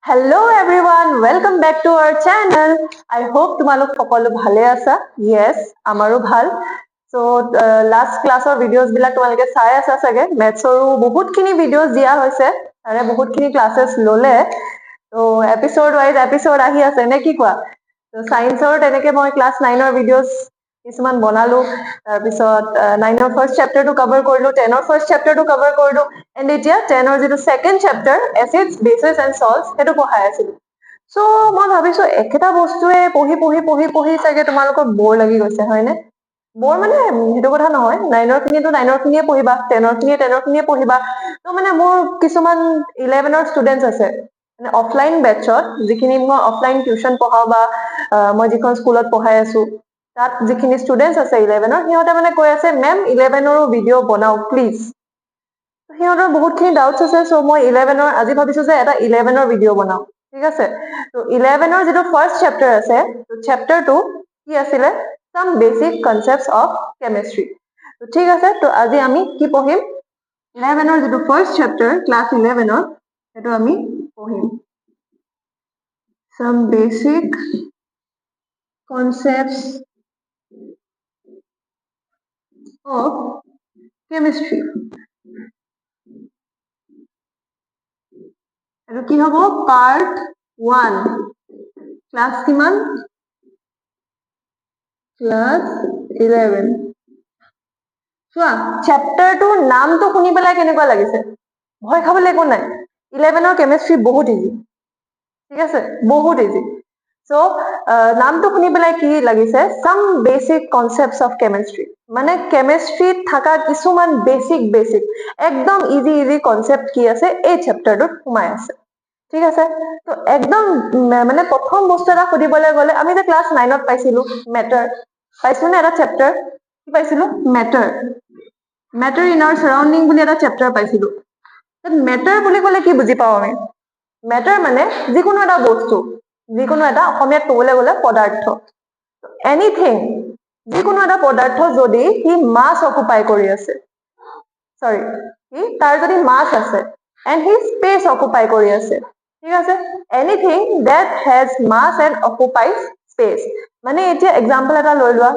Hello everyone, welcome back to our channel. I hope তোমালোক সকলো ভালে আছা. Yes, আমাৰো ভাল. So last class ৰ videos বিলাক তোমালোকে চাই আছা চাগে. Maths ৰো বহুতখিনি videos দিয়া হৈছে. তাৰে বহুতখিনি classes ললে. So episode wise episode আহি আছে নে কি কোৱা? So science ৰ তেনেকে মই class 9 ৰ videos কিছুমান বনালো, তাৰপিছত 9 ৰ ফাৰ্ষ্ট চেপ্টাৰটো কভাৰ কৰিলো, 10 ৰ ফাৰ্ষ্ট চেপ্টাৰটো কভাৰ কৰিলো, এণ্ড এতিয়া 10 ৰ যিটো second chapter acids bases and salts সেইটো পঢ়াই আছিলো. চ' মই ভাবিছো একেটা বস্তুৱে পঢ়ি পঢ়ি পঢ়ি পঢ়ি চাগে তোমালোকৰ বৰ লাগি গৈছে হয়নে? বৰ মানে সেইটো কথা নহয়, 9 ৰ খিনিয়েতো 9 ৰ খিনিয়ে পঢ়িবা, 10 ৰ খিনিয়ে 10 ৰ খিনিয়ে পঢ়িবা. ত' মানে মোৰ কিছুমান 11 ৰ ষ্টুডেণ্টছ আছে মানে অফলাইন বেটছত, যিখিনি মই অফলাইন টিউচন পঢ়াও বা মই যিখন স্কুলত পঢ়াই আছো তাত যিখিনি ষ্টুডেণ্টছ আছে 11 ৰ, সিহঁতে মানে কৈ আছে মেম 11 ৰো ভিডিঅ' বনাওক প্লিজ. সিহঁতৰ বহুতখিনি ডাউটছ আছে. চ' মই 11 ৰ আজি ভাবিছো যে এটা 11 ৰ ভিডিঅ' বনাও, ঠিক আছে? ত' 11 ৰ যিটো ফাৰ্ষ্ট চেপ্টাৰ আছে, চেপ্টাৰটো কি আছিলে? সাম বেচিক কনচেপ্টছ অফ কেমিষ্ট্ৰি. ঠিক আছে, ত' আজি আমি কি পঢ়িম? 11 ৰ যিটো ফাৰ্ষ্ট চেপ্টাৰ ক্লাছ 11 ৰ সেইটো আমি পঢ়িম. সাম বেচিক কনচেপ্টছ of chemistry. আৰু কি হ'ব? পাৰ্ট 1 ক্লাছ কিমান? ক্লাছ 11. চোৱা চেপ্টাৰটোৰ নামটো শুনি পেলাই কেনেকুৱা লাগিছে? ভয় খাবলৈ একো নাই. 11 ৰ কেমিষ্ট্ৰি বহুত ইজি, ঠিক আছে? বহুত ইজি. চ' নামটো শুনি পেলাই কি লাগিছে? সাম বেচিক কনচেপ্টছ অফ কেমিষ্ট্ৰি, মানে কেমিষ্ট্ৰিত থকা কিছুমান বেচিক একদম ইজি ইজি কনচেপ্ট কি আছে এই চেপ্টাৰটোত সোমাই আছে, ঠিক আছে? তো একদম মানে প্ৰথম বস্তু এটা সুধিবলৈ গ'লে আমি যে ক্লাছ 9ত পাইছিলো মেটাৰ, পাইছো নে? এটা চেপ্টাৰ কি পাইছিলো? মেটাৰ ইন আৱাৰ চাৰাউণ্ডিং বুলি এটা চেপ্টাৰ পাইছিলো. মেটাৰ বুলি ক'লে কি বুজি পাওঁ আমি? মেটাৰ মানে যিকোনো এটা বস্তু, যিকোনো এটা, অসমীয়াত ক'বলৈ গ'লে পদাৰ্থ, এনিথিং, যিকোনো এটা পদাৰ্থ যদি সি মাছ অকুপাই কৰি আছে, চৰি তাৰ যদি মাছ আছে এণ্ড সি স্পেচ অকুপাই কৰি আছে, ঠিক আছে? Anything that has mass and occupies space. মানে এতিয়া এক্সাম্পল এটা লৈ লোৱা,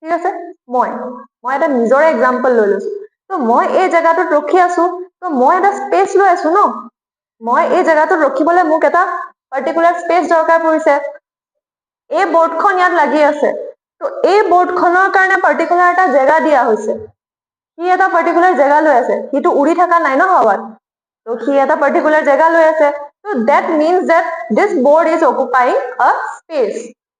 ঠিক আছে? মই এটা নিজৰে এক্সাম্পল লৈ লৈছো. ত' মই এই জেগাটোত ৰখি আছো, ত' মই এটা স্পেচ লৈ আছো ন? মই এই জেগাটোত ৰখিবলৈ মোক এটা পাৰ্টিকুলাৰ স্পেচ দৰকাৰ পৰিছে. এই বৰ্ডখন ইয়াত লাগি আছে, ত' এই বৰ্ডখনৰ কাৰণে পাৰ্টিকুলাৰ এটা জেগা দিয়া হৈছে. সি এটা পাৰ্টিকুলাৰ জেগা লৈ আছে, সিটো উৰি থকা নাই ন হাৱাত, ত' সি এটা পাৰ্টিকুলাৰ জেগা লৈ আছে. ত' that means that this bird is occupying a space.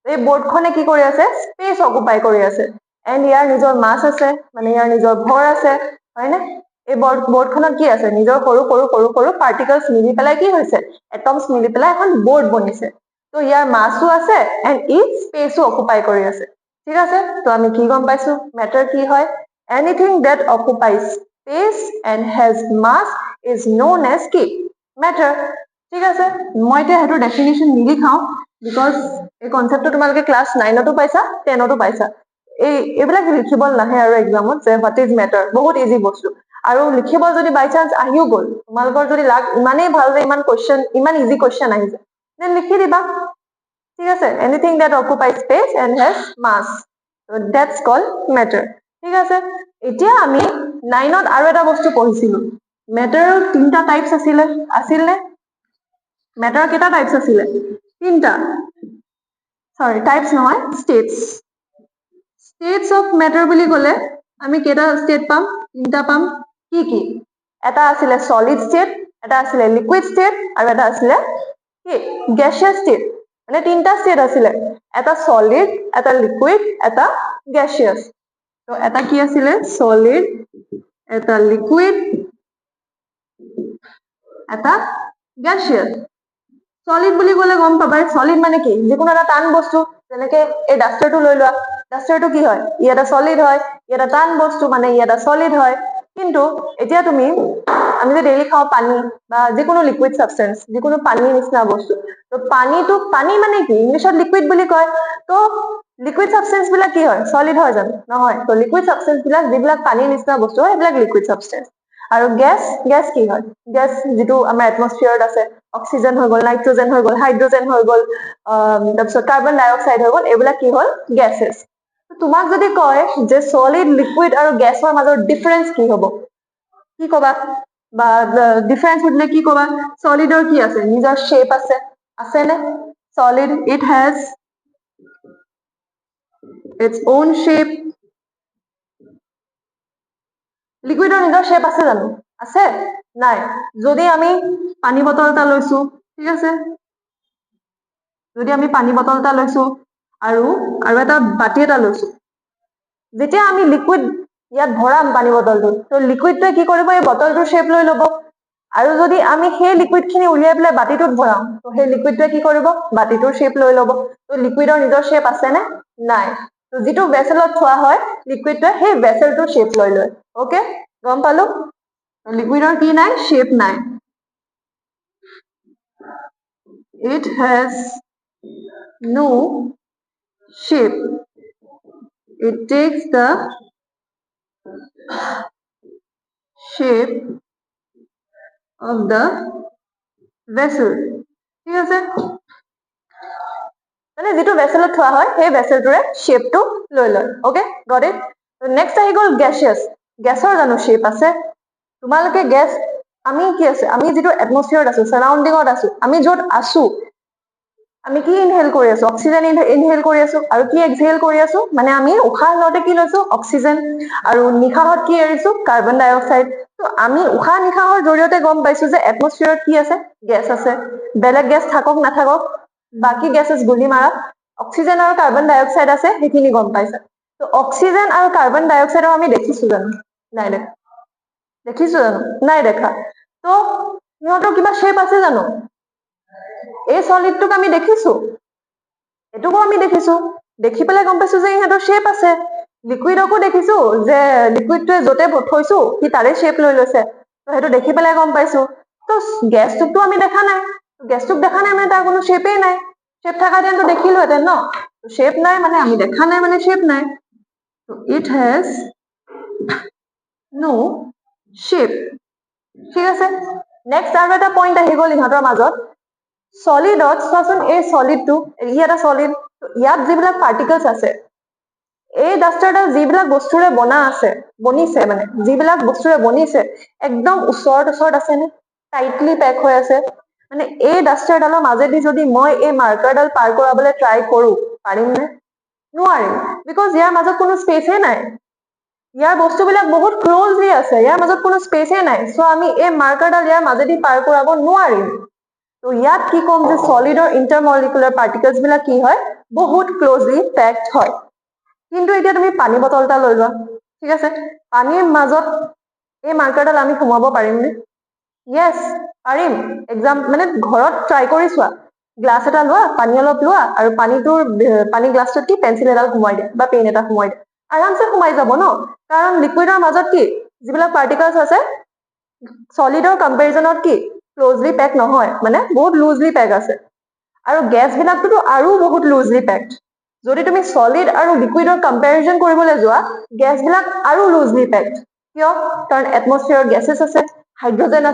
এই বৰ্ডখনে কি কৰি আছে? স্পেচ অকুপাই কৰি আছে, এণ্ড ইয়াৰ নিজৰ মাছ আছে, মানে ইয়াৰ নিজৰ ভৰ আছে, হয়নে? এই বৰ্ডখনত কি আছে? নিজৰ সৰু সৰু সৰু সৰু পাৰ্টিকলছ মিলি পেলাই কি হৈছে? এটমছ মিলি পেলাই এখন বৰ্ড বনিছে. ত' ইয়াৰ মাছো আছে এণ্ড ই স্পেচো অকুপাই কৰি আছে, ঠিক আছে? ত' আমি কি গম পাইছো? মেটাৰ কি হয়? Anything that occupies space and has mass is known as কি? মেটাৰ, ঠিক আছে? মই এতিয়া সেইটো ডেফিনেশ্যন নিলিখাও, বিকজ এই কনচেপ্টটো তোমালোকে ক্লাছ 9তো পাইছা, 10তো পাইছা. এইবিলাক লিখিব নাহে আৰু এক্সামত যে হোৱাট ইজ মেটাৰ, বহুত ইজি বস্তু. আৰু লিখিব যদি বাই চান্স আহিও গ'ল, তোমালোকৰ যদি লাগ ইমানেই ভাল যে ইমান কুৱেশ্যন, ইমান ইজি কুৱেশ্যন আহিছে, দেন লিখি দিবা, ঠিক আছে? Anything that occupy space and has mass, that's called matter, ঠিক আছে? এতিয়া আমি 9ত আৰু এটা বস্তু পঢ়িছিলো, মেটাৰৰ 3টা টাইপছ আছিল নে? মেটাৰ কেইটা টাইপছ আছিলে? 3টা, চৰি টাইপছ নহয়, ষ্টেটছ. ষ্টেটছ অফ মেটাৰ বুলি ক'লে আমি কেইটা ষ্টেট পাম? 3টা পাম. কি কি? এটা আছিলে সলিড ষ্টেট, এটা আছিলে লিকুইড ষ্টেট, আৰু এটা আছিলে কি? গেছিয়াছ ষ্টেট. মানে 3টা ষ্টেট আছিলে, এটা সলিড, এটা লিকুইড, এটা গেছিয়াছ. তো এটা কি আছিলে? সলিড, এটা লিকুইড, এটা গেছিয়াছ. সলিড বুলি ক'লে গম পাবা, সলিড মানে কি? যিকোনো এটা টান বস্তু, যেনেকে এই ডাষ্টাৰটো লৈ লোৱা, ডাষ্টাৰটো কি হয়? ই এটা সলিড হয়, ই এটা টান বস্তু, মানে ই এটা সলিড হয়. কিন্তু এতিয়া আমি যে ডেইলি খাওঁ পানী বা যিকোনো লিকুইড সাবষ্টেন্স, যিকোনো পানীৰ নিচিনা বস্তু, তো পানী মানে কি? ইংলিছত লিকুইড বুলি কয়. তো লিকুইড সাবষ্টেন্স বিলাক কি হয়? সলিড হয় জানো? নহয়. তো লিকুইড সাবষ্টেন্স বিলাক যিবিলাক পানীৰ নিচিনা বস্তু হয় সেইবিলাক লিকুইড সাবষ্টেন্স. আৰু গেছ কি হয়? গেছ যিটো আমাৰ এটমস্ফিয়াৰত আছে, অক্সিজেন হৈ গ'ল, নাইট্ৰজেন হৈ গ'ল, হাইড্ৰজেন হৈ গ'ল, তাৰপিছত কাৰ্বন ডাই অক্সাইড হৈ গ'ল, এইবিলাক কি হ'ল গেছেছ। তোমাক যদি কয় যে সলিড, লিকুইড আৰু গেছৰ মাজৰ ডিফাৰেন্স কি হ'ব, কি কবা? বা ডিফাৰেন্স সুধিলে কি কবা? সলিডৰ কি আছে? নিজৰ শ্বেপ আছেনে? Solid it has its own shape. লিকুইডৰ নিজৰ শ্বেপ আছে জানো? আছে? নাই। যদি আমি পানী বটল এটা লৈছো, ঠিক আছে, যদি আমি পানী বটল এটা লৈছো আৰু এটা বাতি এটা লৈছো, যেতিয়া আমি লিকুইড ইয়াত ভৰাম পানী বটলটোত, তো লিকুইডটোৱে কি কৰিব? এই বটলটোৰ শ্বেপ লৈ ল'ব। আৰু যদি আমি সেই লিকুইড খিনি উলিয়াই পেলাই বাতিটোত ভৰাম, তো সেই লিকুইডটোৱে কি কৰিব? বাতিটোৰ শ্বেপ লৈ ল'ব। তো লিকুইডৰ নিজৰ শ্বেপ আছেনে? নাই। তো যিটো ভেছেলত থোৱা হয় লিকুইডটোৱে, সেই ভেছেলটোৰ শ্বেপ লৈ লয়। অকে, গম পালো? লিকুইডৰ কি নাই? শ্বেপ নাই। It has no shape. It takes the shape of the vessel. ঠিক আছে, মানে যিটো ভেছেলত থোৱা হয় সেই ভেছেলটোৰে শ্বেপটো লৈ লয়। Okay, got it? নেক্সট আহি গ'ল গেছিয়াছ। গেছৰ জানো শ্বেপ আছে? তোমালোকে গেছ, আমি কি আছে, আমি যিটো এটমস্ফিয়াৰত আছো, চাৰাউণ্ডিঙত আছো, আমি য'ত আছো, আমি কি ইনহেল কৰি আছো? অক্সিজেন ইনহেল কৰি আছো। আৰু কি এক্সহেল কৰি আছো? মানে আমি উশাহ লওঁতে কি লৈছো? অক্সিজেন। আৰু নিশাহত কি এৰিছো? কাৰ্বন ডাই অক্সাইড। তো আমি উশাহ নিশাহৰ জৰিয়তে গম পাইছো যে এটমস্ফিয়াৰত কি আছে? গেছ আছে। বেলেগ গেছ থাকক নাথাকক, বাকী গেছেছ গুলি মাৰা, অক্সিজেন আৰু কাৰ্বন ডাই অক্সাইড আছে, সেইখিনি গম পাইছা। তো অক্সিজেন আৰু কাৰ্বন ডাই অক্সাইডক আমি দেখিছো জানো? নাই দেখা। দেখিছো জানো? নাই দেখা। তো সিহঁতৰ কিবা শ্বেপ আছে জানো? এই সলিডটোক আমি দেখিছো, এইটোকো আমি দেখিছো, দেখি পেলাই গম পাইছো যে ইহঁতৰ শ্বেপ আছে। লিকুইডকো দেখিছো যে লিকুইডটোৱে য'তে থৈছো সি তাৰে শ্বেপ লৈ লৈছে, তো সেইটো দেখি পেলাই গম পাইছো। তো গেছটোকতো আমি দেখা নাই, গেছটোক দেখা নাই মানে তাৰ কোনো শ্বেপেই নাই। শ্বেপ থকাহেঁতেনতো দেখিলোহেঁতেন ন? শ্বেপ নাই মানে আমি দেখা নাই মানে শ্বেপ নাই। It has no shape. ঠিক আছে, নেক্সট আৰু এটা পইণ্ট আহি গ'ল ইহঁতৰ মাজত। সলিডত চোৱাচোন, এই সলিডটো, ই এটা সলিড, ইয়াত যিবিলাক পাৰ্টিকলছ আছে, এই ডাষ্টাৰডাল যিবিলাক বস্তুৰে বনিছে, মানে যিবিলাক বস্তুৰে বনিছে, একদম ওচৰত আছেনে? টাইটলি পেক হৈ আছে। মানে এই ডাষ্টাৰডালৰ মাজেদি যদি মই এই মাৰ্কাৰডাল পাৰ কৰাবলৈ ট্ৰাই কৰো, পাৰিমনে? নোৱাৰিম, বিকজ ইয়াৰ মাজত কোনো স্পেচে নাই। ইয়াৰ বস্তুবিলাক বহুত ক্লজলি আছে, ইয়াৰ মাজত কোনো স্পেচে নাই। চ' আমি এই মাৰ্কাৰডাল ইয়াৰ মাজেদি পাৰ কৰাব নোৱাৰিম। তো ইয়াত কি ক'ম যে সলিডৰ ইণ্টাৰমলিকুলাৰ পাৰ্টিকলছ বিলাক কি হয়? বহুত ক্লজলি পেকড হয়। কিন্তু এতিয়া তুমি পানী বটল এটা লৈ লোৱা, ঠিক আছে, পানীৰ মাজত এই মাৰ্কাৰডাল আমি সোমাব পাৰিমনে? য়েছ, পাৰিম। মানে ঘৰত ট্ৰাই কৰি চোৱা। গ্লাছ এটা লোৱা, পানী অলপ লোৱা, আৰু পানী গ্লাছটোত কি পেঞ্চিল এডাল সোমাই দিয়া বা পেন এটা সোমাই দিয়া, আৰামছে সোমাই যাব ন? কাৰণ লিকুইডৰ মাজত কি যিবিলাক পাৰ্টিকলছ আছে, সলিডৰ কম্পেৰিজনত কি ক্লজলি পেক নহয়, মানে বহুত লুজলি পেক আছে। আৰু গেছ বিলাকতো আৰু বহুত লুজলি পেকড। যদি তুমি সলিড আৰু লিকুইডৰ কম্পেৰিজন কৰিবলৈ যোৱা, গেছ বিলাক আৰু লুজলি পেকড। কিয়? কাৰণ এটমস্ফিয়াৰত গেছেছ আছে, হাইড্ৰজেন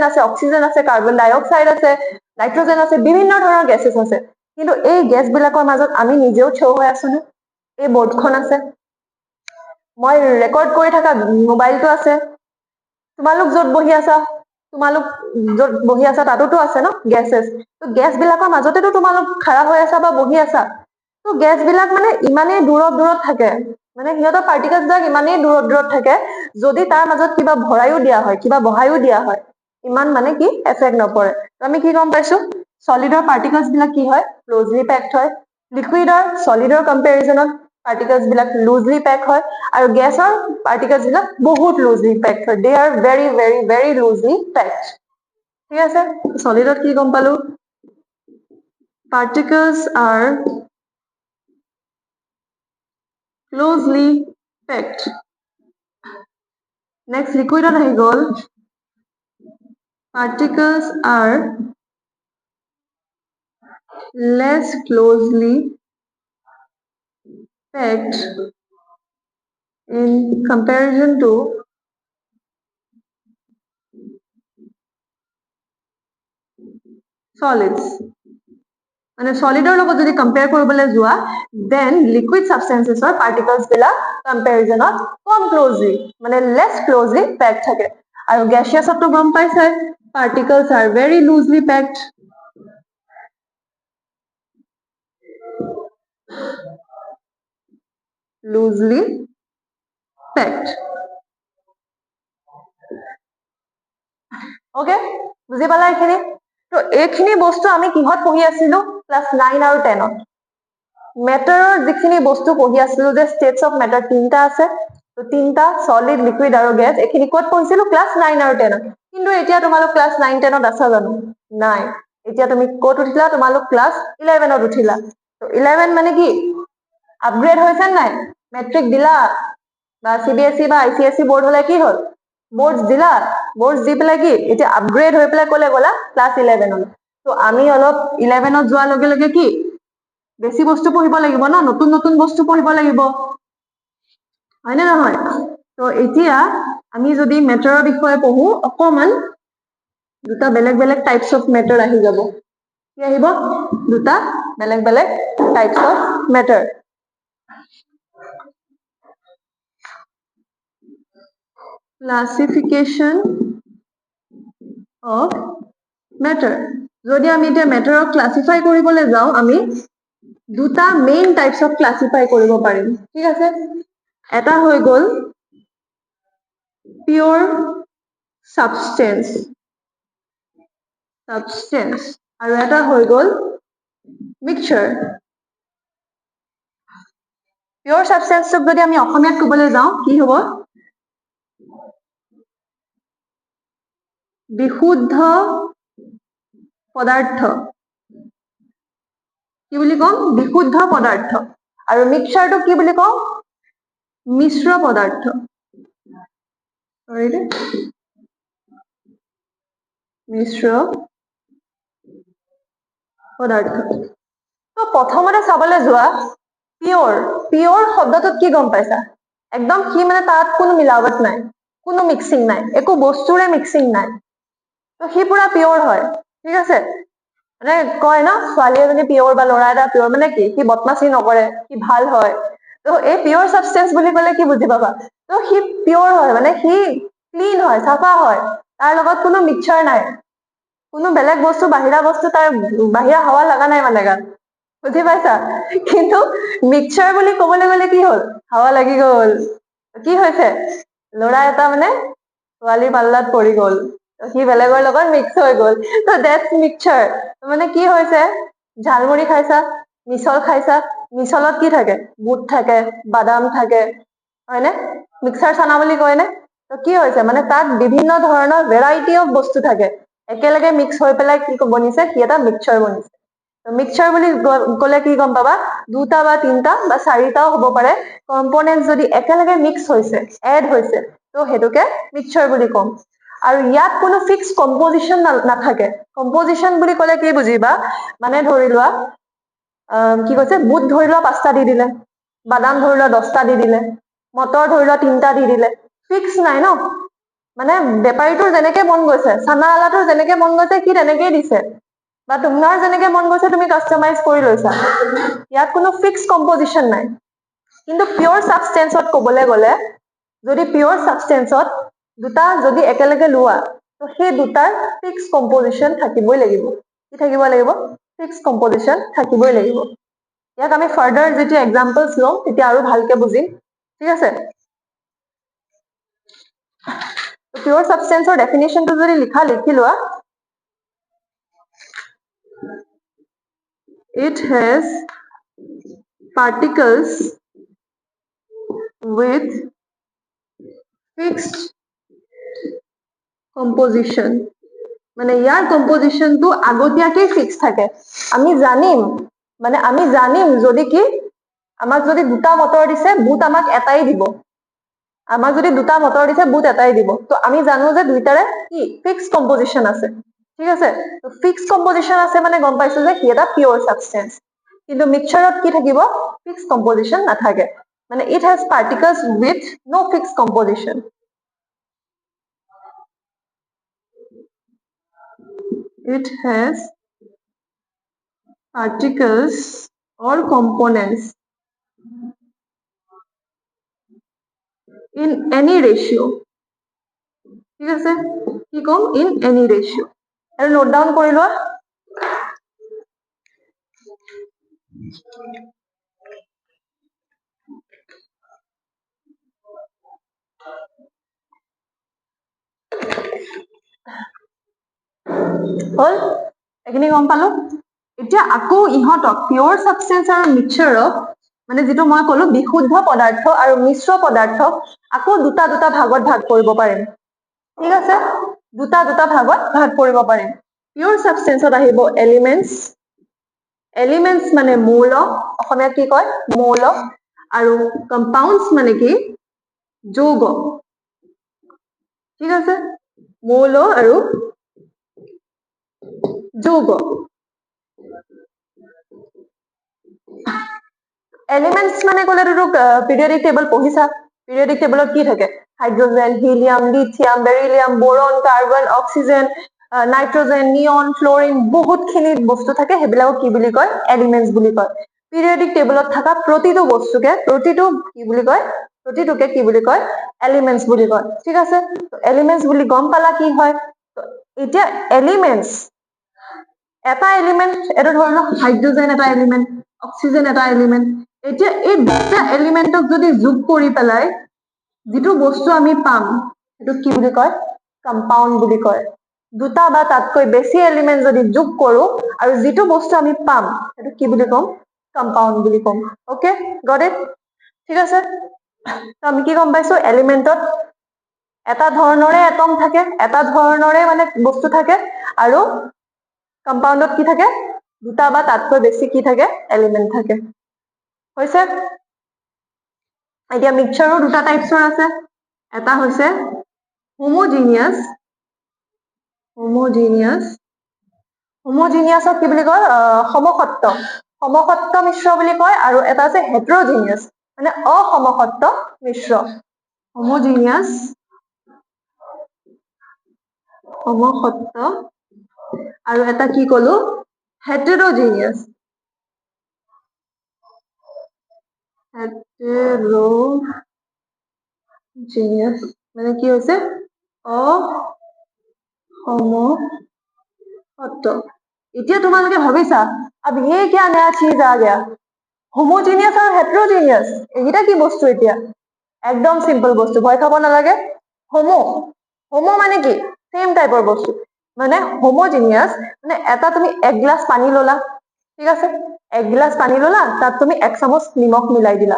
আছে, অক্সিজেন আছে, কাৰ্বন ডাই অক্সাইড আছে, নাইট্ৰজেন আছে, বিভিন্ন ধৰণৰ গেছেছ আছে। কিন্তু এই গেছ বিলাকৰ মাজত আমি নিজেও থিয় হৈ আছো নে? এই বৰ্ডখন আছে, মই ৰেকৰ্ড কৰি থকা মোবাইলটো আছে, তোমালোক য'ত বহি আছা তাতোতো আছে ন গেছেছ। তো গেছ বিলাকৰ মাজতেতো তোমালোক খাৰা হৈ আছা বা বহি আছা। তো গেছ বিলাক মানে ইমানেই দূৰত থাকে, মানে সিহঁতৰ পাৰ্টিকলছ বিলাক ইমানেই দূৰত থাকে, যদি তাৰ মাজত কিবা ভৰাইও দিয়া হয়, কিবা বহাইও দিয়া হয়, ইমান মানে কি এফেক্ট নপৰে। তো আমি কি গম পাইছো? সলিডৰ পাৰ্টিকলছ বিলাক কি হয়? ক্লজলি পেকড হয়। লিকুইডৰ সলিডৰ কম্পেৰিজনত পাৰ্টিকলছ বিলাক লুজলি পেক হয়, আৰু গেছৰ পাৰ্টিকলছ বিলাক বহুত লুজলি পেকড হয়। They are very very very loosely packed. ঠিক আছে, সলিডত কি গম পালো? Particles are closely packed. Next, liquidত আহি গ'ল, particles are less closely packed in comparison to solids মানে সলিডৰ লগত যদি কম্পেয়াৰ কৰিবলৈ যোৱা দেন লিকুইড সাবস্টেন্সেছৰ পাৰ্টিকলছ বিলাক কম্পেৰিজনত কম ক্লোজলি মানে লেছ ক্লোজলি পেক থাকে আৰু গ্যাসিয়াছতো গম পাইছে particles R very loosely packed loosely packed. Okay, বুজি পালা এইখিনি তো এইখিনি বস্তু আমি কিহত পঢ়ি আছিলো ক্লাস 9 আৰু 10 ত মেটাৰৰ যিখিনি বস্তু পঢ়ি আছিলো যে ষ্টেটস অফ মেটাৰ তিনটা আছে তো তিনটা সলিড লিকুইড আৰু গ্যাস এইখিনি ক'ত পঢ়িছিলো ক্লাস 9 আৰু 10 ত কিন্তু এতিয়া তোমালোক ক্লাস 9 10 ত আছা জানো নাই এতিয়া তুমি ক'ত উঠিলা তোমালোক ক্লাস 11 ত উঠিলা তো 11 মানে কি আপগ্রেড হয়েছে নাই মেট্রিক দিলা বা সিবিএসই বা আইসিএসই বোর্ড হলে কি হল বোর্ডস দিলা বোর্ডস দি পেলাই কি এতিয়া আপগ্রেড হৈ পেলাই কলে গলা ক্লাস 11 ত তো আমি অলপ 11 ত যোৱাৰ লগে লগে কি বেছি বস্তু পঢ়িব লাগিব না নতুন নতুন বস্তু পঢ়িব লাগিব হয় না নহয় তো এতিয়া আমি যদি মেটাৰৰ বিষয়ে পঢ়ো অকমান দুটা বেলেগ বেলেগ টাইপস অফ মেটাৰ আহি যাব কি আহিব দুটা বেলেগ বেলেগ types of matter classification of matter যদি আমি এটা মেটাৰক ক্লাসিফাই কৰিবলৈ যাও আমি দুটা মেইন টাইপস অফ ক্লাসিফাই কৰিব পাৰিম ঠিক আছে এটা হৈ গল পিওৰ সাবস্টেন্স আৰু এটা হৈ গল মিক্সচাৰ পিওর সাবস্টেন্সক যদি আমি অসমীয়াত ক'বলৈ যাও কি হ'ব বিশুদ্ধ পদাৰ্থ কি বুলি কম বিশুদ্ধ পদাৰ্থ আৰু মিক্সচাৰটো কি বুলি কম মিশ্ৰ পদাৰ্থ মিশ্ৰ পদাৰ্থ তো প্ৰথমতে চাবলৈ যোৱা পিওর শব্দটোত কি গম পাইছা একদম কি মানে তাত কোনো মিলাবট নাই কোনো মিক্সিং নাই একো বস্তুৰে মিক্সিং নাই তো সি পুৰা পিওৰ হয় ঠিক আছে মানে কয় না ছোৱালী এজনী পিওৰ বা ল'ৰা এটা পিওৰ মানে কি সি বদমাছি নকৰে সি ভাল হয় তো এই পিওর সাবস্টেন্স বুলি ক'লে কি বুজি পাবা তো সি পিওর হয় মানে সি ক্লিন হয় চাফা হয় তাৰ লগত কোনো মিক্সচাৰ নাই কোনো বেলেগ বস্তু বাহিৰা বস্তু তাৰ বাহিৰা হাৱা লগা নাই মানে গাত বুজি পাইছা কিন্তু মিক্সচাৰ বুলি ক'বলৈ গ'লে কি হ'ল হাৱা লাগি গ'ল কি হৈছে ল'ৰা এটা মানে ছোৱালী পাল্লাত পৰি গ'ল সি বেলেগৰ লগত মিক্স হৈ গ'ল তো দ্যাটছ মিক্সচাৰ মানে কি হৈছে ঝালমুড়ি খাইছা মিছল খাইছা মিছলত কি থাকে বুট থাকে বাদাম থাকে হয়নে মিক্সাৰ চানা বুলি কয়নে তো কি হৈছে মানে তাত বিভিন্ন ধৰণৰ ভেৰাইটি অফ বস্তু থাকে একেলগে মিক্স হৈ পেলাই কি বনিছে সি এটা মিক্সচাৰ বনিছে মিক্সচাৰ বুলি ক'লে কি গম পাবা দুটা বা তিনটা বা চাৰিটাও হ'ব পাৰে কম্পোনেন্টস যদি একেলগে মিক্স হৈছে এড হৈছে তো হেতুকে মিক্সচাৰ বুলি কম আৰু ইয়াত কোনো ফিক্স কম্পোজিশন নাথাকে কম্পোজিশন বুলি ক'লে কি বুজিবা মানে ধৰি লোৱা কি কৈছে বুট ধৰি লোৱা 5টা দি দিলে বাদাম ধৰি লোৱা 10টা দি দিলে মটৰ ধৰি লোৱা 3টা দি দিলে ফিক্স নাই ন মানে বেপাৰীটোৰ যেনেকে মন গৈছে চানা আলাটোৰ যেনেকে মন গৈছে কি তেনেকেই দিছে বা তোমাৰ যেনেকে মন গৈছে তুমি কাস্টমাইজ কৰি লৈছা ইয়াত কোনো ফিক্স কম্পোজিশন নাই কিন্তু পিওর সাবস্টেন্সত ক'বলৈ গ'লে যদি পিওর সাবস্টেন্সত দুটা যদি একেলগে লোৱা তো সেই দুটাৰ ফিক্স কম্পোজিশন থাকিবই লাগিব কি থাকিব লাগিব ফিক্স কম্পোজিশন থাকিবই লাগিব ইয়াক আমি ফাৰ্দাৰ যেতিয়া এক্সাম্পলছ লম তেতিয়া আৰু ভালকে বুজিম ঠিক আছে পিওৰ সাবস্টেন্সৰ ডেফিনেশনটো যদি লিখি লোৱা it has particles with fixed composition মানে ইয়াৰ কম্পোজিশনটো আগতীয়াকৈ ফিক্স থাকে আমি জানিম যদি কি আমাক যদি দুটা মটৰ দিছে বুট আমাক এটাই দিব আমাক যদি দুটা মটৰ দিছে বুট এটাই দিব তো আমি জানো যে দুইটাৰে কি ফিক্স কম্পোজিশন আছে ঠিক আছে তো ফিক্স কম্পোজিশন আছে মানে গম পাইছো যে কি এটা পিওর সাবস্টেন্স কিন্তু মিক্সচাৰত কি থাকিব ফিক্স কম্পোজিশন নাথাকে মানে it has particles with no fix composition it has particles or components in any ratio. ঠিক আছে, কি কম? in any ratio. আৰু নোট ডাউন কৰি লোৱা। হল, এইখিনি গম পালো। এতিয়া আকৌ ইহঁতক পিয়ৰ সাবষ্টেন্স আৰু মিক্সচাৰক, মানে যিটো মই কলো বিশুদ্ধ পদাৰ্থ আৰু মিশ্ৰ পদাৰ্থক আকৌ দুটা দুটা ভাগত ভাগ কৰিব পাৰিম। ঠিক আছে, দুটা দুটা ভাগত ভাগ কৰিব পাৰিম। পিয়ৰ সাবষ্টেন্সত আহিব এলিমেন্টস, এলিমেন্টস মানে মৌল, অসমীয়াত কি কয়? মৌল। আৰু কম্পাউণ্ডস মানে কি? যৌগ। ঠিক আছে, মৌল আৰু যৌগ। এলিমেন্টস মানে কলে পিৰিয়ডিক টেবল পঢ়িছা। পিৰিয়ডিক টেবলত কি থাকে? Hydrogen, helium, lithium, beryllium, boron, carbon, oxygen, nitrogen, neon, fluorine, বহুতখিনি বস্তু থাকে। সেইবিলাকক কি বুলি কয়? এলিমেন্টস বুলি কয়। পিৰিয়ডিক টেবলত থকা প্ৰতিটো বস্তুকে, প্ৰতিটো কি বুলি কয়? প্ৰতিটোকে কি বুলি কয়? এলিমেন্টস বুলি কয়। ঠিক আছে, এলিমেন্টস বুলি গম পালা কি হয়। এতিয়া এলিমেন্টস, এটা এলিমেন্ট, এটা ধৰণৰ হাইড্ৰোজেন এটা এলিমেন্ট, অক্সিজেন এটা এলিমেন্ট। এতিয়া এই দুটা এলিমেন্টক যদি যোগ কৰি পেলাই যিটো বস্তু আমি পাম, সেইটো কি বুলি কয়? কম্পাউণ্ড বুলি কয়। দুটা বা তাতকৈ বেছি এলিমেন্ট যদি যোগ কৰো আৰু যিটো বস্তু আমি পাম, সেইটো কি বুলি কম? কম্পাউণ্ড বুলি কম। Okay, got it? ঠিক আছে, আমি কি গম পাইছো? এলিমেন্টত এটা ধৰণৰে এটম থাকে, এটা ধৰণৰে মানে বস্তু থাকে, আৰু কম্পাউণ্ডত কি থাকে? দুটা বা তাতকৈ বেছি কি থাকে? এলিমেন্ট থাকে। হৈছে? এতিয়া মিক্সচাৰো দুটা টাইপছৰ আছে। এটা হৈছে হোমোজিনিয়াছ, হোমোজিনিয়াছ, হোমোজিনিয়াছক কি বুলি কয়? সমসত্ব, সমসত্ব মিশ্ৰ বুলি কয়। আৰু এটা আছে হেটেৰোজিনিয়াছ, মানে অসমসত্ব মিশ্ৰ। হোমোজিনিয়াছ, সমসত্ব, আৰু এটা কি কলো? হেটেৰোজিনিয়াছ, হেটেৰোজিনিয়াছ মানে কি হৈছে? অসমসত্ব। এতিয়া তোমালোকে ভাবিছা, अब ये क्या नया चीज आ गया? হোমোজিনিয়াছ আৰু হেটেৰোজিনিয়াছ, এইকেইটা কি বস্তু? এতিয়া একদম চিম্পল বস্তু, ভয় খাব নালাগে। হোমো, হোমো মানে কি? সেম টাইপৰ বস্তু। মানে হোমোজিনিয়াছ মানে এটা তুমি এক গ্লাছ পানী ললা, ঠিক আছে, এক গিলাচ পানী ললা, তাত তুমি 1 চামুচ নিমখ মিলাই দিলা,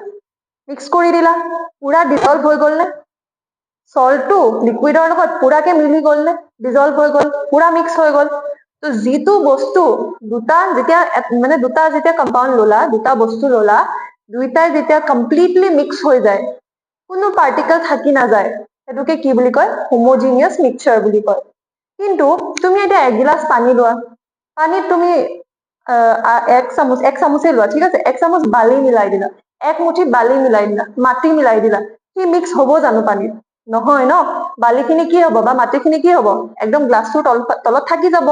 মিক্স কৰি দিলা, পুৰা ডিজলভ হৈ গল নে? সল্টটো লিকুইডৰ লগত পুৰাকে মিলি গল নে? ডিজলভ হৈ গল, পুৰা মিক্স হৈ গল। তো যিটো বস্তু দুটা যেতিয়া মানে দুটা যেতিয়া কম্পাউণ্ড ললা, দুটা বস্তু ললা, দুইটাই যেতিয়া কমপ্লিটলি মিক্স হৈ যায়, কোনো পাৰ্টিকল থাকি নাযায়, সেইটোকে কি বুলি কয়? হোমোজিনিয়াছ মিক্সচাৰ বুলি কয়। কিন্তু তুমি এতিয়া এগিলাচ পানী লোৱা, পানীত তুমি 1 চামুচ, 1 চামুচে লোৱা, ঠিক আছে, 1 চামুচ বালি মিলাই দিলা, 1 মুঠি বালি মিলাই দিলা, মাটি মিলাই দিলা, কি মিক্স হব জানো পানীত? নহয় ন। বালিখিনি কি হব বা মাটিখিনি কি হব? একদম গ্লাছটোৰ তলত থাকি যাব।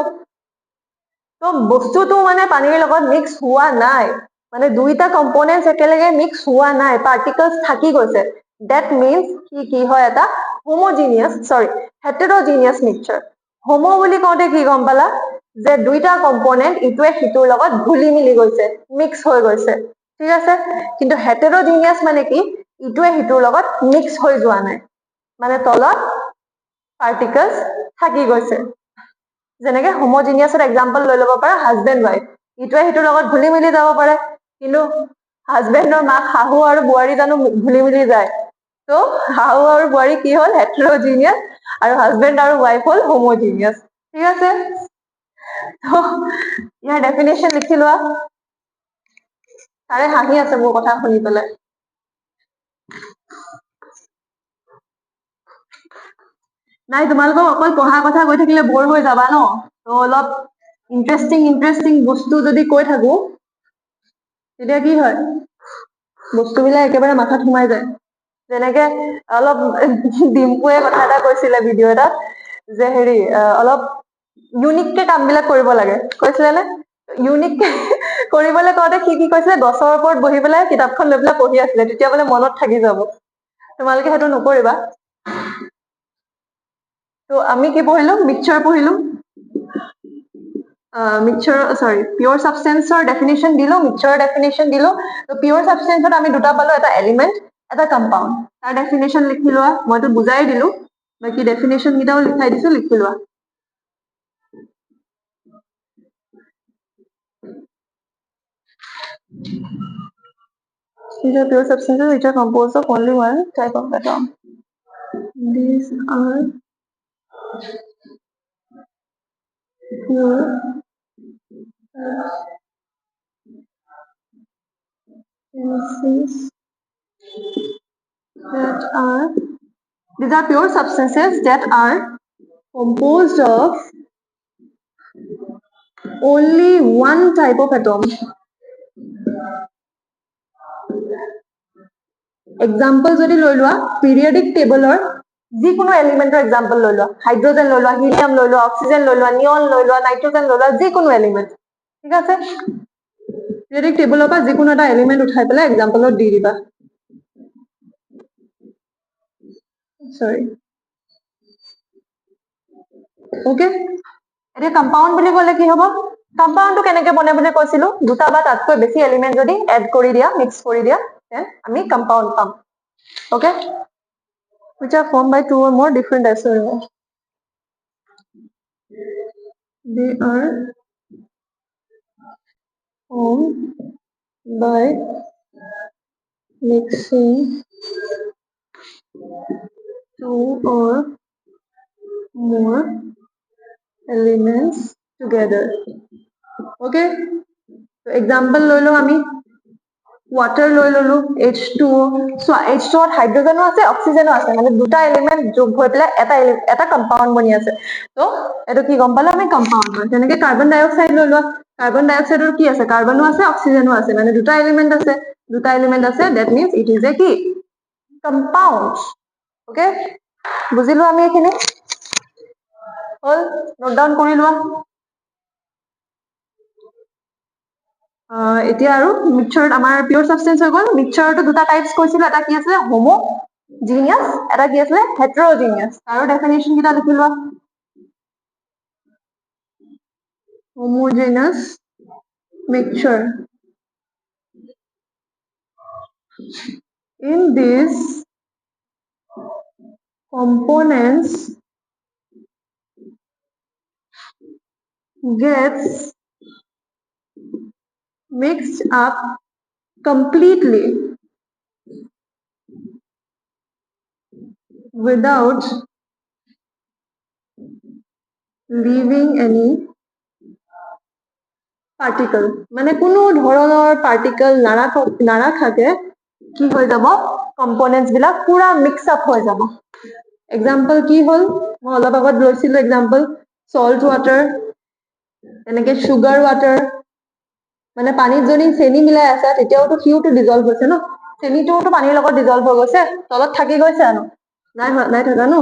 তো বস্তুটো মানে পানীৰ লগত মিক্স হোৱা নাই, মানে দুইটা কম্পনেন্টস একেলগে মিক্স হোৱা নাই, পাৰ্টিকলছ থাকি গৈছে। দ্যাট মিনছ কি হয়? এটা হোমোজিনিয়াছ, সৰি, হেটেৰোজিনিয়াছ মিক্সচাৰ। হোমো বুলি কওঁতে কি গম পালা? যে দুইটা কম্পনেন্ট ইটোৱে সিটোৰ লগত ঘুলি মিলি গৈছে, মিক্স হৈ গৈছে। ঠিক আছে, কিন্তু হেটেৰোজিনিয়াছ মানে কি? ইটোৱে সিটোৰ লগত মিক্স হৈ যোৱা নাই, মানে তলত পাৰ্টিকলছ থাকি গৈছে। যেনেকে হোমোজিনিয়াছৰ এক্সাম্পল লৈ ল'ব পাৰা হাজবেণ্ড ৱাইফ, ইটোৱে সিটোৰ লগত ঘুলি মিলি যাব পাৰে, কিন্তু হাজবেণ্ডৰ মাক, শাহু আৰু বোৱাৰী জানো ঘুলি মিলি যায়? তো শাহু আৰু বোৱাৰী কি হল? হেটেৰোজিনিয়াছ, আৰু হাজবেণ্ড আৰু ৱাইফ হল হোমোজিনিয়াছ। ঠিক আছে, তো ইয়াৰ ডেফিনেশ্যন লিখি লোৱা। তাৰে হাঁহি আছে মোৰ কথা শুনি পেলাই। নাই, তোমালোকক অকল পঢ়া কথা কৈ থাকিলে বৰ হৈ যাবা ন। তো অলপ ইন্টাৰেষ্টিং ইন্টাৰেষ্টিং বস্তু যদি কৈ থাকো, তেতিয়া কি হয়? বস্তুবিলাক একেবাৰে মাথাত সোমাই যায়। যেনেকে অলপ ডিম্পুৱে কথা এটা কৈছিলে ভিডিঅ' এটাত, যে হেৰি অলপ ইউনিককে কামবিলাক কৰিব লাগে, কৈছিলে নে? ইউনিককে কৰিবলৈ কওঁতে সি কি কৈছিলে, গছৰ ওপৰত বহি পেলাই কিতাপখন লৈ পেলাই পঢ়ি আছিলে, তেতিয়া বোলে মনত থাকি যাব। তোমালোকে সেইটো নকৰিবা। তো আমি কি পঢ়িলো, মিক্সচাৰ পঢ়িলো। মিক্সচাৰ পিয়ৰ ছাবষ্টেন্সৰ ডেফিনেশ্যন দিলো, মিক্সচাৰৰ ডেফিনেশ্যন দিলো। তো পিয়ৰ ছাবষ্টেন্সত আমি দুটা পালো, এটা এলিমেণ্ট, এটা কম্পাউণ্ড। তাৰ ডেফিনেশ্যন লিখি লোৱা, মইতো বুজাই দিলো, বাকী ডেফিনেশ্যন কেইটাও লিখাই দিছো, লিখি লোৱা। These are pure substances which are composed of only one type of atom. These are pure substances that are composed of only one type of atom. Example যদি লৈ লোৱা, periodic tableৰ যিকোনো এলিমেন্টৰ এক্সাম্পল লৈ লোৱা, হাইড্ৰোজেন লৈ লোৱা, হিলিয়াম লৈ লোৱা, অক্সিজেন লৈ লোৱা, নিয়ন লৈ লোৱা, নাইট্ৰোজেন লৈ লোৱা, যিকোনো এলিমেন্ট, ঠিক আছে? পিৰিয়ডিক টেবুলৰ পৰা যিকোনো এটা এলিমেন্ট উঠাই পেলাই এক্সাম্পলত দি দিবা। ওকে, এতিয়া কম্পাউণ্ড বুলি ক'লে কি হ'ব? কম্পাউণ্ডটো কেনেকে বনে বুলি কৈছিলো, দুটা বা তাতকৈ বেছি এলিমেন্ট যদি এড কৰি দিয়া, মিক্স কৰি দিয়া, দেন আমি কম্পাউণ্ড পাম। Okay, which are formed by two or more different types of elements. They are formed by mixing two or more elements together. Okay, so example লৈ লওঁ আমি, water লৈ ললো, H2O. So H2O ত হাইড্ৰোজেনো আছে, অক্সিজেনো আছে, মানে দুটা এলিমেন্ট যোগ হৈ পেলাই এটা কম্পাউণ্ড বনি আছে। তো এইটো কি গম পালো আমি, কম্পাউণ্ড হয়। যেনেকে কাৰ্বন ডাই অক্সাইড লৈ লোৱা, কাৰ্বন ডাই অক্সাইডৰ কি আছে, কাৰ্বনো আছে, অক্সিজেনো আছে, মানে দুটা এলিমেন্ট আছে, that means it is a কি, কম্পাউণ্ড। ওকে, বুজিলো আমি এইখিনি? হ'ল, নোট ডাউন কৰি লোৱা। এতিয়া আৰু মিক্সচাৰত আমাৰ পিয়ৰ ছাবষ্টেন্স হৈ গ'ল। মিক্সচাৰটো দুটা টাইপছ কৈছিলো, এটা কি আছিলে হোমোজিনিয়াছ, এটা কি আছিলে হেটেৰোজিনিয়াছ। আৰু ডেফিনেশ্যন কেইটা লিখি লোৱা। হোমোজেনাছ mixture. In this, components gets mixed up completely without leaving any particle. মানে কোনো ধৰণৰ পাৰ্টিকল নাৰাখাকে কি হৈ যাব, কম্পনেন্টছ বিলাক পুৰা মিক্স আপ হৈ যাব। এক্সাম্পল কি হ'ল, মই অলপ আগত লৈছিলো এক্সাম্পল, সল্ট ৱাটাৰ, এনেকে সুগাৰ ৱাটাৰ। মানে পানীত যদি চেনি মিলাই আছা, তেতিয়াওতো সিওটো ডিজলভ হৈছে ন, চেনিটোওতো পানীৰ লগত ডিজলভ হৈ গৈছে, তলত থাকি গৈছে জানো, নাই থকা ন।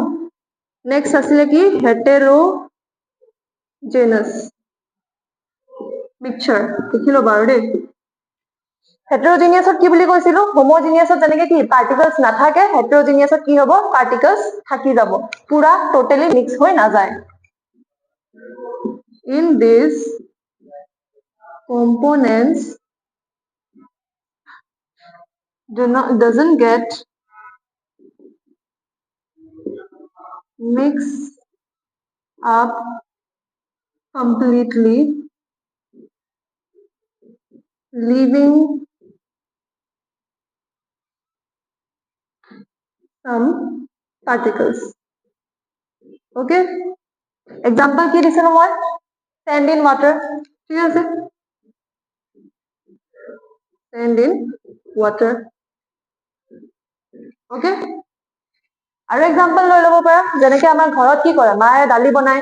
নেক্সট আছিলে কি, হেটেৰোজেনাছ মিক্সচাৰ, লিখি ল'বা আৰু দেই। হেটেৰোজিনিয়াছত কি বুলি কৈছিলো, হোমোজিনিয়াছত যেনেকে কি পাৰ্টিকলছ নাথাকে, হেটেৰোজিনিয়াছত কি হ'ব, পাৰ্টিকলছ থাকি যাব, পুৰা টোটেলি মিক্স হৈ নাযায়। In this, components doesn't get mixed up completely, leaving some particles. Okay, example কি দিছিলো মই, sand in water, ঠিক আছে, sand in water. Okay, আৰু এক্সাম্পল লৈ ল'ব পাৰা, যেনেকে আমাৰ ঘৰত কি কৰে, মায়ে দালি বনায়,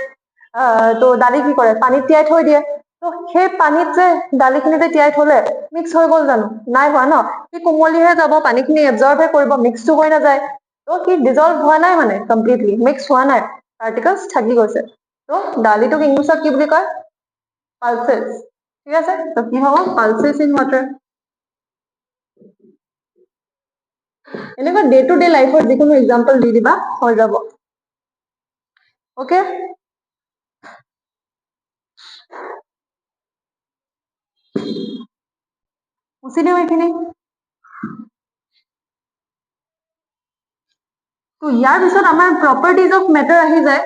তো দালি কি কৰে, পানীত তিয়াই থৈ দিয়ে। তো সেই পানীত যে দালিখিনি যে তিয়াই থলে মিক্স হৈ গ'ল জানো, নাই হোৱা ন, সি কোমলিহে যাব, পানীখিনি এবজৰ্বহে কৰিব, মিক্সটো হৈ নাযায়। তো সি ডিজলভ হোৱা নাই, মানে কমপ্লিটলি মিক্স হোৱা নাই, পাৰ্টিকলছ থাকি গৈছে। তো দালিটোক ইংলিছত কি বুলি কয়, পালচেছ, ঠিক আছে, তো কি হ'ব পালচেছ ইন ৱাটাৰ। এনেকুৱা ডে টু ডে লাইফৰ যিকোনো এক্সাম্পল দি দিবা হৈ যাব। অ'কে, মুচি দিওঁ এইখিনি। তো ইয়াৰ পিছত আমাৰ প্ৰপাৰ্টিজ অফ মেটাৰ আহি যায়।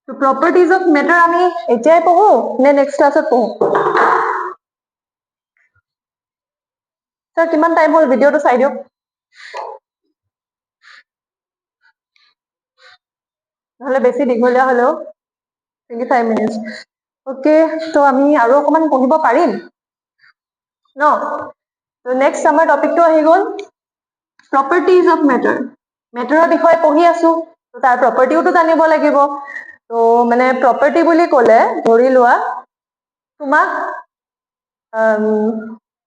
তো প্ৰপাৰ্টিজ অফ মেটাৰ আমি এতিয়াই পঢ়ো নে নেক্সট ক্লাছত পঢ়ো? ছাৰ কিমান টাইম হ'ল ভিডিঅ'টো চাই দিয়ক। নহ'লে বেছি দীঘলীয়া হ'লেও 25 মিনিটছ। অ'কে, তো আমি আৰু অকণমান পঢ়িব পাৰিম ন? তো নেক্সট আমাৰ টপিকটো আহি গ'ল প্ৰপাৰ্টিজ অফ মেটাৰ। মেটাৰৰ বিষয়ে পঢ়ি আছো, তো তাৰ প্ৰপাৰ্টিওটো জানিব লাগিব। তো মানে প্ৰপাৰ্টি বুলি ক'লে ধৰি লোৱা তোমাক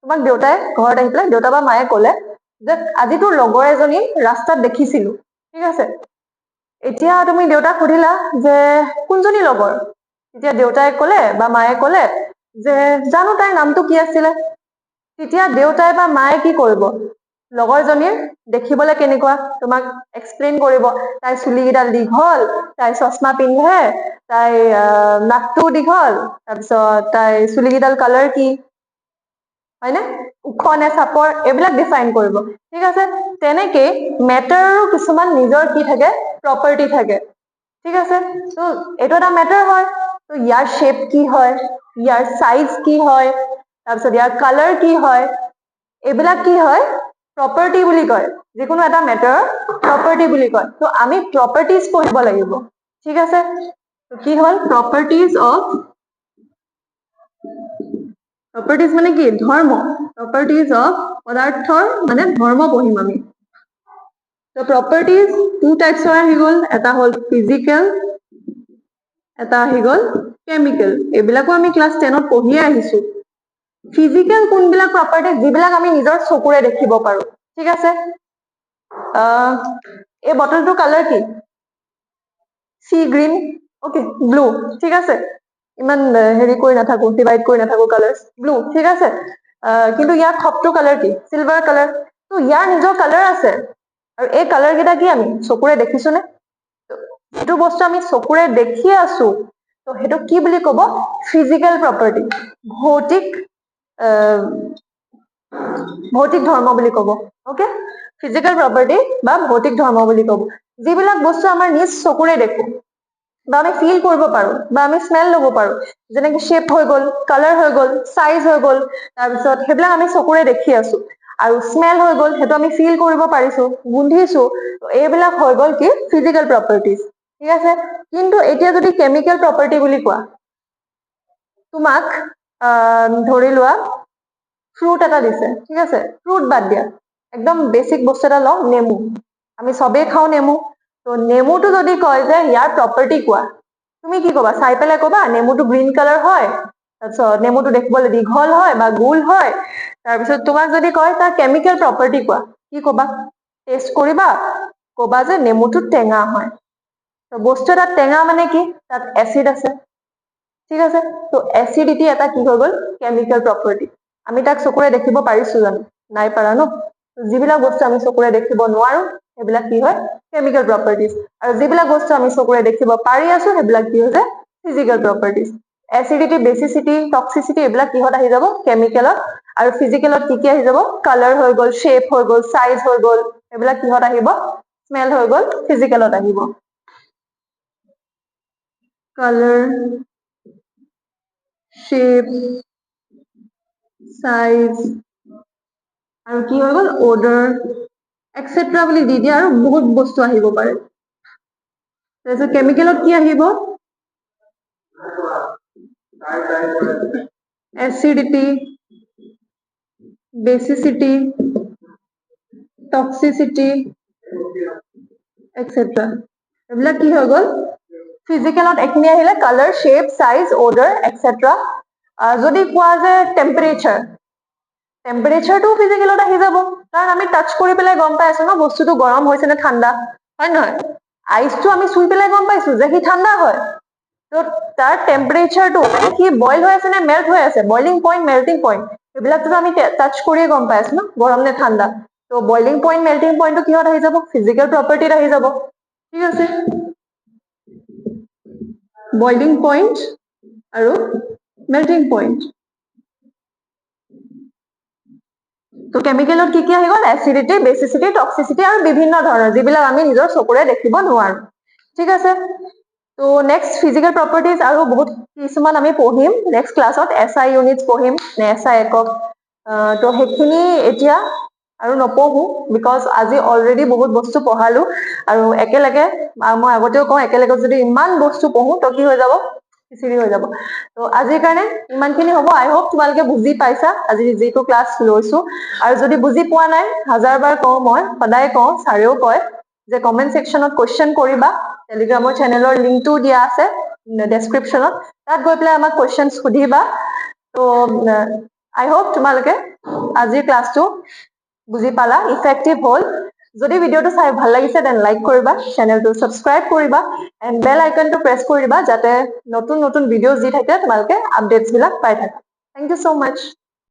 তোমাক দেউতাই ঘৰত আহি পেলাই দেউতা বা মায়ে ক'লে যে আজি তোৰ লগৰ এজনী ৰাস্তাত দেখিছিলো, ঠিক আছে। এতিয়া তুমি দেউতাক সুধিলা যে কোনজনী লগৰ? তেতিয়া দেউতাই ক'লে বা মায়ে ক'লে যে জানো তাইৰ নামটো কি আছিলে। তেতিয়া দেউতাই বা মায়ে কি কৰিব? লগৰজনীৰ দেখিবলৈ কেনেকুৱা তোমাক এক্সপ্লেইন কৰিব। তাই চুলিকেইডাল দীঘল, তাই চশমা পিন্ধে, তাই নাকটোও দীঘল, তাৰপিছত তাই চুলিকেইডাল কালাৰ কি, হয়নে? ওখ নে চাপৰ, এইবিলাক ডিফাইন কৰিব, ঠিক আছে। তেনেকেই মেটাৰৰো কিছুমান নিজৰ কি থাকে? প্ৰপাৰ্টি থাকে, ঠিক আছে। তো এইটো এটা মেটাৰ হয়। তো ইয়াৰ শ্বেপ কি হয়, ইয়াৰ চাইজ কি হয়, তাৰপিছত ইয়াৰ কালাৰ কি হয়, এইবিলাক কি হয়? প্ৰপাৰ্টি বুলি কয়। যিকোনো এটা মেটাৰৰ প্ৰপাৰ্টি বুলি কয়। তো আমি প্ৰপাৰ্টিজ পঢ়িব লাগিব, ঠিক আছে। তো কি হ'ল প্ৰপাৰ্টিজ অফ, প্ৰপাৰ্টিজ মানে কি? ধৰ্ম। প্ৰপাৰ্টিজ অফ পদাৰ্থৰ মানে ধৰ্ম পঢ়িম আমি। তো প্ৰপাৰ্টিজ টু টাইপছৰ আহি গ'ল, এটা হ'ল ফিজিকেল, এটা আহি গ'ল কেমিকেল। এইবিলাকো আমি ক্লাছ 10ত পঢ়িয়ে আহিছো। ফিজিকেল কোনবিলাক প্ৰপাৰ্টি? যিবিলাক আমি নিজৰ চকুৰে দেখিব পাৰো, ঠিক আছে। এই বটলটোৰ কালাৰ কি? সি গ্ৰীণ, অ'কে, ব্লু, ঠিক আছে। ইমান হেৰি কৰি নাথাকো, ডিভাইড কৰি নাথাকো কালাৰ, ব্লু, ঠিক আছে। কিন্তু ইয়াৰ খপটো কালাৰ কি? Silver colour. তো ইয়াৰ নিজৰ কালাৰ আছে, আৰু এই কালাৰ কেইটা কি আমি চকুৰে দেখিছোনে? যিটো বস্তু আমি চকুৰে দেখি আছো, তো সেইটো কি বুলি ক'ব? ফিজিকেল প্ৰপাৰ্টি, ভৌতিক ভৌতিক ধৰ্ম বুলি ক'ব। অ'কে, ফিজিকেল প্ৰপাৰ্টি বা ভৌতিক ধৰ্ম বুলি ক'ব। যিবিলাক বস্তু আমাৰ নিজ চকুৰে দেখো বা আমি ফিল কৰিব পাৰো বা আমি স্মেল ল'ব পাৰো, যেনেকে শ্বেপ হৈ গ'ল, কালাৰ হৈ গ'ল, চাইজ হৈ গ'ল, তাৰপিছত সেইবিলাক আমি চকুৰে দেখি আছো। আৰু স্মেল হৈ গ'ল, সেইটো আমি ফিল কৰিব পাৰিছো, গোন্ধিছো। এইবিলাক হৈ গ'ল কি? ফিজিকেল প্ৰপাৰ্টিজ, ঠিক আছে। কিন্তু এতিয়া যদি কেমিকেল প্ৰপাৰ্টি বুলি কোৱা, তোমাক ধৰি লোৱা ফ্ৰুট এটা দিছে, ঠিক আছে। ফ্ৰুট বাদ দিয়া, একদম বেচিক বস্তু এটা লওঁ, নেমু। আমি চবেই খাওঁ নেমু। তো নেমুটো যদি কয় যে ইয়াৰ প্ৰপাৰ্টি কোৱা, তুমি কি ক'বা? চাই পেলাই ক'বা নেমুটো গ্ৰীণ কালাৰ হয়, তাৰপিছত নেমুটো দেখিবলৈ দীঘল হয় বা গোল হয়। তাৰপিছত তোমাক যদি কয় তাৰ কেমিকেল প্ৰপাৰ্টি কোৱা, কি ক'বা? টেষ্ট কৰিবা, ক'বা যে নেমুটো টেঙা হয়। তো বস্তু এটা টেঙা মানে কি? তাত এচিড আছে, ঠিক আছে। তো এচিডিটি এটা কি হৈ গ'ল? Chemical property. আমি তাক চকুৰে দেখিব পাৰিছো জানো? নাই পাৰা ন। যিবিলাক বস্তু আমি চকুৰে দেখিব নোৱাৰো, সেইবিলাক কি হয়? Chemical properties. আৰু যিবিলাক বস্তু আমি চকুৰে দেখিব পাৰি আছো, সেইবিলাক কি হৈছে? Physical properties. এচিডিটি, বেচিচিটি, টক্সিচিটি, এইবিলাক কিহত আহি যাব? কেমিকেলত। আৰু ফিজিকেলত কি কি আহি যাব? কালাৰ হৈ গ'ল, শ্বেপ হৈ গ'ল, চাইজ হৈ গ'ল, এইবিলাক কিহত আহিব? স্মেল হৈ গ'ল, ফিজিকেলত আহিব। কালাৰ, শ্বেপ, চাইজ, আৰু কি হৈ গ'ল? অডাৰ, এক্সেট্ৰা বুলি দি দিয়া, আৰু বহুত বস্তু আহিব পাৰে। তাৰপিছত কেমিকেলত কি আহিব? Acidity, basicity, toxicity, etcetera. এইবিলাক কি হৈ গ'ল? ফিজিকেলত এইখিনি আহিলে colour, shape, size, order, etcetera. যদি কোৱা যে টেম্পাৰেচাৰ, টেম্পাৰেচাৰটো ফিজিকেলত আহি যাব, কাৰণ আমি টাচ কৰি পেলাই গম পাই আছো ন বস্তুটো গৰম হৈছে নে ঠাণ্ডা, হয় নহয়? আইচটো আমি চুই পেলাই গম পাইছো যে সি ঠাণ্ডা হয়। তো তাৰ টেম্পাৰেচাৰটো কি বইল হৈ আছে নে মেল্ট হৈ আছে, বইলিং পইণ্ট মেল্টিং পইণ্ট এইবিলাকতো আমি টাচ কৰিয়ে গম পাই আছো ন গৰম নে ঠাণ্ডা। তো বইলিং পইণ্ট মেল্টিং পইণ্টটো কিহত আহি যাব, ফিজিকেল প্ৰপাৰ্টিত আহি যাব। ঠিক আছে, বইলিং পইণ্ট আৰু মেল্টিং পইণ্ট। তো কেমিকেলত কি কি আহি গ'ল, এচিডিটি, বেচিচিটি, টক্সিচিটি আৰু বিভিন্ন ধৰণৰ যিবিলাক আমি নিজৰ চকুৰে দেখিব নোৱাৰো। ঠিক আছে, তো নেক্সট ফিজিকেল প্ৰপাৰ্টিজ আৰু বহুত কিছুমান আমি পঢ়িম নেক্সট ক্লাছত, SI ইউনিটছ পঢ়িম নে SI একক। তো সেইখিনি এতিয়া আৰু নপঢ়ো বিকজ আজি অলৰেডি বহুত বস্তু পঢ়ালো আৰু একেলগে মই আগতেও কওঁ একেলগে যদি ইমান বস্তু পঢ়ো তো কি হৈ যাব, খিচিৰি হৈ যাব। তো আজিৰ কাৰণে ইমানখিনি হ'ব। আই হোপ তোমালোকে বুজি পাইছা আজি যিটো ক্লাছ লৈছো। আৰু যদি বুজি পোৱা নাই, 1000বাৰ কওঁ, মই সদায় কওঁ, ছাৰেও কয় যে কমেণ্ট ছেকশ্যনত কুৱেশ্যন কৰিবা। টেলিগ্ৰামৰ চেনেলৰ লিংকটো দিয়া আছে ডেছক্ৰিপশ্যনত, তাত গৈ পেলাই আমাক কুৱেশ্যন সুধিবা। তো আই হোপ তোমালোকে আজিৰ ক্লাছটো বুজি পালা, ইফেক্টিভ হ'ল। যদি ভিডিঅ'টো চাই ভাল লাগিছে দেন লাইক কৰিবা, চেনেলটো ছাবস্ক্ৰাইব কৰিবা এণ্ড বেল আইকনটো প্ৰেছ কৰি দিবা যাতে নতুন নতুন ভিডিঅ' যি থাকে তোমালোকে আপডেটছবিলাক পাই থাকা। Thank you so' much.